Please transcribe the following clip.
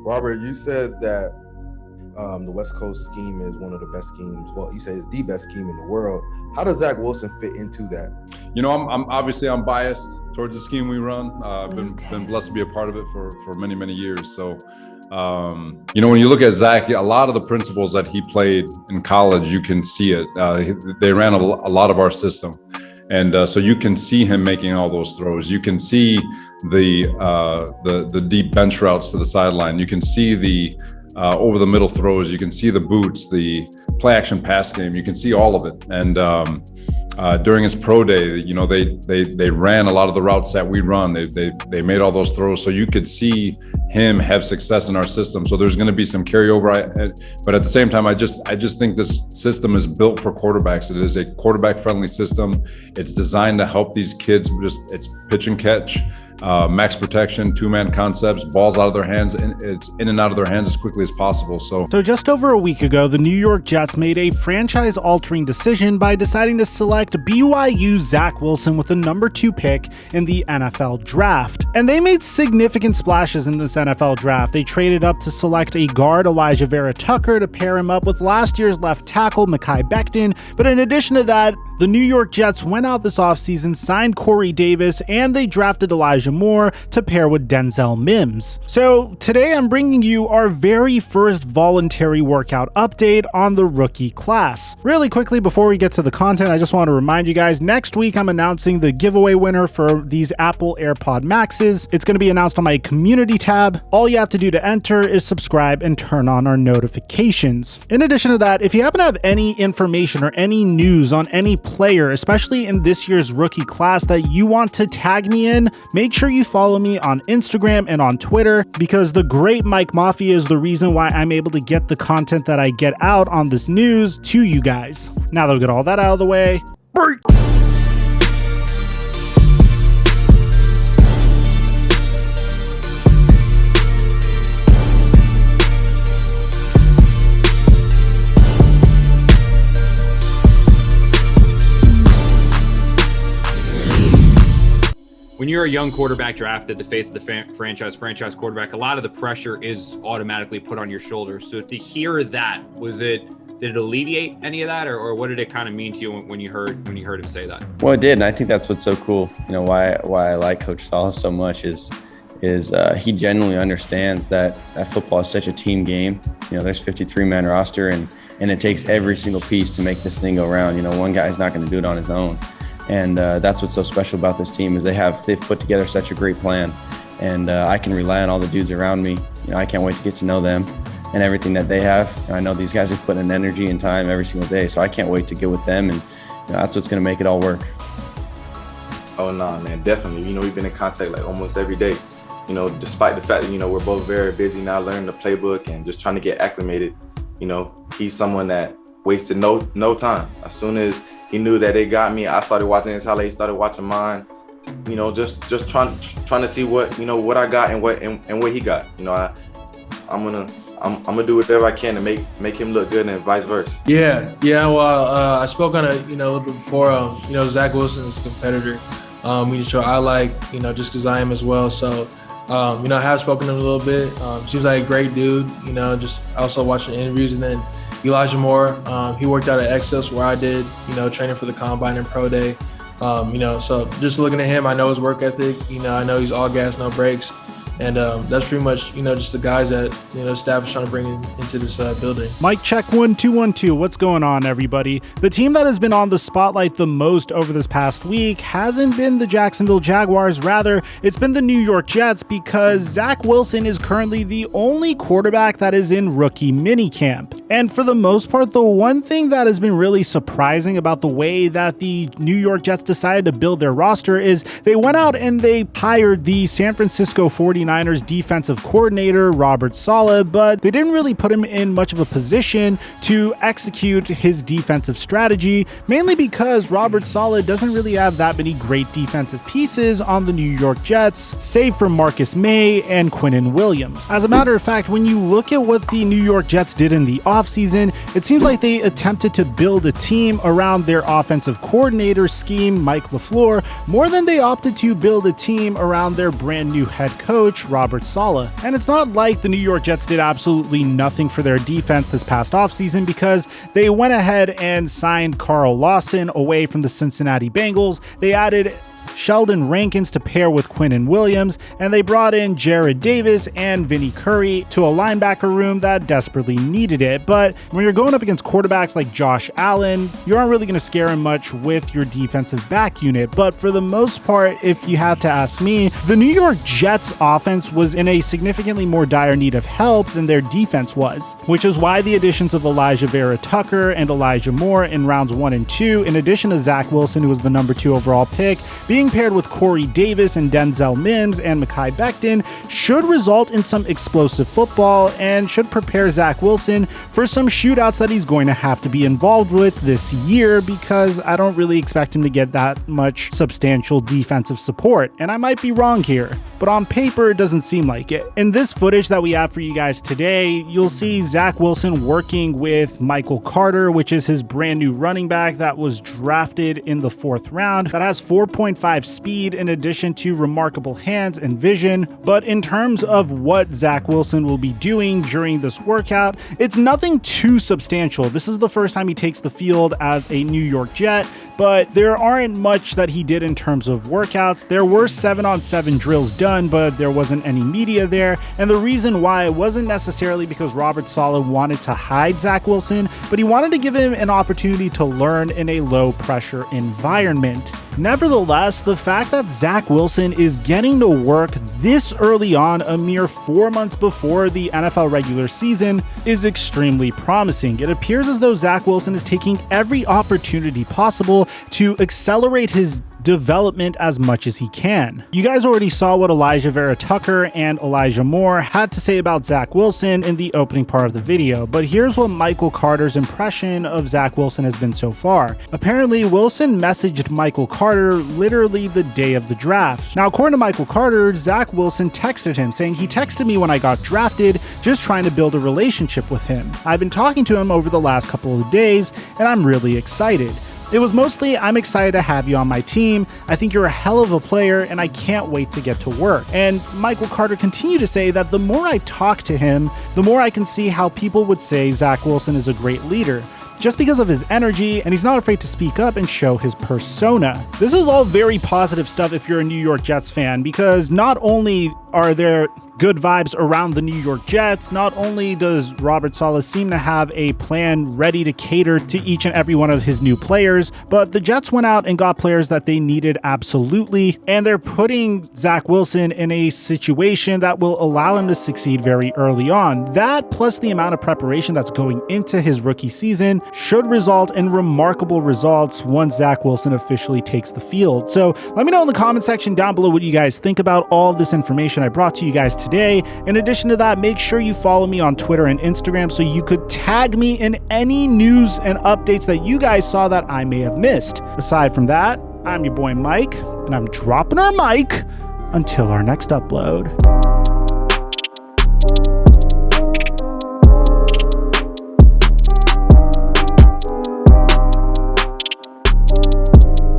Robert, you said that the West Coast scheme is one of the best schemes. Well, you say it's the best scheme in the world. How does Zach Wilson fit into that? You know, I'm biased towards the scheme we run. I've been blessed to be a part of it for many years. So, you know, when you look at Zach, a lot of the principles that he played in college, you can see it. They ran a lot of our system. And so you can see him making all those throws. You can see the deep bench routes to the sideline. You can see the over the middle throws. You can see the boots, the play action pass game. You can see all of it. And during his pro day, you know, they ran a lot of the routes that we run. They made all those throws, so you could see him have success in our system. So there's going to be some carryover, but at the same time, I just think this system is built for quarterbacks. It is a quarterback friendly system. It's designed to help these kids. It's pitch and catch, max protection, two-man concepts, balls out of their hands, and it's in and out of their hands as quickly as possible. So just over a week ago, the New York Jets made a franchise-altering decision by deciding to select BYU Zach Wilson with the number 2 pick in the NFL draft. And they made significant splashes in this NFL draft. They traded up to select a guard, Elijah Vera Tucker, to pair him up with last year's left tackle, Mekhi Becton. But in addition to that, the New York Jets went out this offseason, signed Corey Davis, and they drafted Elijah Moore to pair with Denzel Mims. So today I'm bringing you our very first voluntary workout update on the rookie class. Really quickly, before we get to the content, I just want to remind you guys, next week I'm announcing the giveaway winner for these Apple AirPod Maxes. It's going to be announced on my community tab. All you have to do to enter is subscribe and turn on our notifications. In addition to that, if you happen to have any information or any news on any player, especially in this year's rookie class, that you want to tag me in, make sure you follow me on Instagram and on Twitter, because the great Mike Mafia is the reason why I'm able to get the content that I get out on this news to you guys. Now that we got all that out of the way, break. When you're a young quarterback drafted, the face of the franchise quarterback, a lot of the pressure is automatically put on your shoulders. So to hear that, did it alleviate any of that, or what did it kind of mean to you when you heard him say that? Well, it did, and I think that's what's so cool. You know, why I like Coach Salas so much is he genuinely understands that football is such a team game. You know, there's 53-man roster, and it takes every single piece to make this thing go round. You know, one guy's not going to do it on his own. And that's what's so special about this team is they've put together such a great plan, and I can rely on all the dudes around me. You know, I can't wait to get to know them and everything that they have. And I know these guys are putting in energy and time every single day, so I can't wait to get with them, and you know, that's what's going to make it all work. Oh no, man, definitely. You know, we've been in contact like almost every day. You know, despite the fact that, you know, we're both very busy now learning the playbook and just trying to get acclimated. You know, he's someone that wasted no time. As soon as he knew that they got me, I started watching his highlights, started watching mine. You know, just trying to see what I got and what he got. You know, I'm gonna do whatever I can to make him look good and vice versa. Yeah. Well, I spoke on it, you know, a little bit before. You know, Zach Wilson is a competitor. Which I like, you know, just because I am as well. So, you know, I have spoken to him a little bit. Seems like a great dude. You know, just also watching interviews, and then Elijah Moore, he worked out at Exos where I did, you know, training for the Combine and Pro Day. You know, so just looking at him, I know his work ethic. You know, I know he's all gas, no brakes. And that's pretty much, you know, just the guys that, you know, staff is trying to bring into this building. Mic check 1 2 1 2. What's going on, everybody? The team that has been on the spotlight the most over this past week hasn't been the Jacksonville Jaguars. Rather, it's been the New York Jets, because Zach Wilson is currently the only quarterback that is in rookie minicamp. And for the most part, the one thing that has been really surprising about the way that the New York Jets decided to build their roster is they went out and they hired the San Francisco 49ers defensive coordinator, Robert Saleh, but they didn't really put him in much of a position to execute his defensive strategy, mainly because Robert Saleh doesn't really have that many great defensive pieces on the New York Jets, save for Marcus May and Quinnen Williams. As a matter of fact, when you look at what the New York Jets did in the offseason, it seems like they attempted to build a team around their offensive coordinator scheme, Mike LaFleur, more than they opted to build a team around their brand new head coach, Robert Saleh. And it's not like the New York Jets did absolutely nothing for their defense this past offseason, because they went ahead and signed Carl Lawson away from the Cincinnati Bengals. They added Sheldon Rankins to pair with Quinnen Williams, and they brought in Jared Davis and Vinnie Curry to a linebacker room that desperately needed it. But when you're going up against quarterbacks like Josh Allen, you aren't really going to scare him much with your defensive back unit. But for the most part, if you had to ask me, the New York Jets offense was in a significantly more dire need of help than their defense was, which is why the additions of Elijah Vera Tucker and Elijah Moore in rounds 1 and 2, in addition to Zach Wilson, who was the number 2 overall pick, being paired with Corey Davis and Denzel Mims and Mekhi Becton, should result in some explosive football and should prepare Zach Wilson for some shootouts that he's going to have to be involved with this year, because I don't really expect him to get that much substantial defensive support. And I might be wrong here, but on paper it doesn't seem like it. In this footage that we have for you guys today, you'll see Zach Wilson working with Michael Carter, which is his brand new running back that was drafted in the 4th round, that has 4.5 speed in addition to remarkable hands and vision. But in terms of what Zach Wilson will be doing during this workout, it's nothing too substantial. This is the first time he takes the field as a New York Jet, but there aren't much that he did in terms of workouts. There were 7-on-7 drills done, but there wasn't any media there. And the reason why, it wasn't necessarily because Robert Saleh wanted to hide Zach Wilson, but he wanted to give him an opportunity to learn in a low pressure environment. Nevertheless, the fact that Zach Wilson is getting to work this early on, a mere 4 months before the NFL regular season, is extremely promising. It appears as though Zach Wilson is taking every opportunity possible to accelerate his development as much as he can. You guys already saw what Elijah Vera Tucker and Elijah Moore had to say about Zach Wilson in the opening part of the video, but here's what Michael Carter's impression of Zach Wilson has been so far. Apparently, Wilson messaged Michael Carter literally the day of the draft. Now, according to Michael Carter, Zach Wilson texted him saying, "He texted me when I got drafted, just trying to build a relationship with him. I've been talking to him over the last couple of days, and I'm really excited. It was mostly, I'm excited to have you on my team. I think you're a hell of a player and I can't wait to get to work." And Michael Carter continued to say that the more I talk to him, the more I can see how people would say Zach Wilson is a great leader, just because of his energy, and he's not afraid to speak up and show his persona. This is all very positive stuff if you're a New York Jets fan, because not only are there good vibes around the New York Jets, not only does Robert Saleh seem to have a plan ready to cater to each and every one of his new players, but the Jets went out and got players that they needed absolutely, and they're putting Zach Wilson in a situation that will allow him to succeed very early on. That, plus the amount of preparation that's going into his rookie season, should result in remarkable results once Zach Wilson officially takes the field. So let me know in the comment section down below what you guys think about all of this information I brought to you guys today. In addition to that, make sure you follow me on Twitter and Instagram so you could tag me in any news and updates that you guys saw that I may have missed. Aside from that, I'm your boy Mike, and I'm dropping our mic until our next upload.